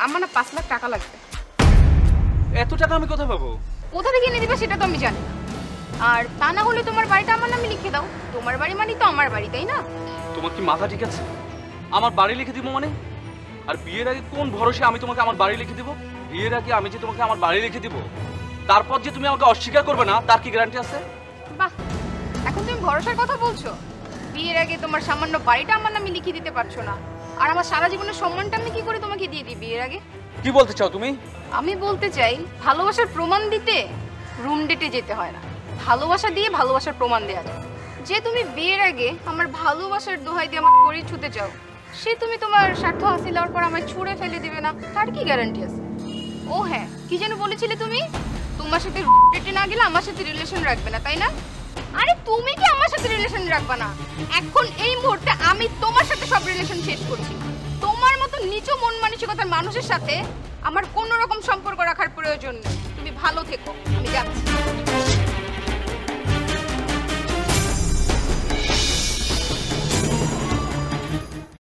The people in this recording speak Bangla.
আমার না 5 লাখ টাকা লাগবে। এত টাকা আমি কোথায় পাবো? কোথা থেকে এনে দিবে সেটা তো আমি জানি না। আর তা না হলে তোমার বাড়িটা আমার নামে লিখে দাও। তোমার বাড়ি মানে তো আমার বাড়ি, তাই না? তোমার কি মাথা ঠিক আছে? আমার বাড়ি লিখে দিব মানে? আর বিয়ের আগে কোন ভরসে আমি তোমাকে আমার বাড়ি লিখে দিব? বিয়ের আগে আমি যে তোমাকে আমার বাড়ি লিখে দিব, তারপর যে তুমি আমাকে অস্বীকার করবে না, তার কি গ্যারান্টি আছে? বাহ, এখন তুমি ভরসার কথা বলছো? বিয়ের আগে তোমার সামান্য বাড়িটা আমার নামে লিখে দিতে পারছো না, আর আমার সারা জীবনের সম্মানটা আমি কি করে তোমাকে দিয়ে দিই বিয়ের আগে? কি বলতে চাও তুমি? আমি বলতে চাই, ভালোবাসার প্রমাণ দিতে রুম ডেটে যেতে হয় না, ভালোবাসা দিয়ে ভালোবাসার প্রমাণ দেওয়া যায়। যে তুমি বিয়ের আগে আমার ভালোবাসার দোহাই দিয়ে আমার শরীর ছুঁতে চাও, সে তুমি তোমার স্বার্থ হাসিল হওয়ার পর আমায় ছুঁড়ে ফেলে দিবে না, তার কি গ্যারান্টি আছে? ও হ্যাঁ, কি যেন বলেছিলে তুমি? তোমার সাথে ডেটে না গেলে আমার সাথে রিলেশন রাখবে না, তাই না? আরে তুমি কি আমার সাথে রিলেশন রাখবে না? এখন এই মুহূর্তে আমি তোমার সাথে সব রিলেশন শেষ করছি। তোমার মতো নিচু মন মানসিকতার মানুষের সাথে আমার কোনো রকম সম্পর্ক রাখার প্রয়োজন নেই। তুমি ভালো থেকো।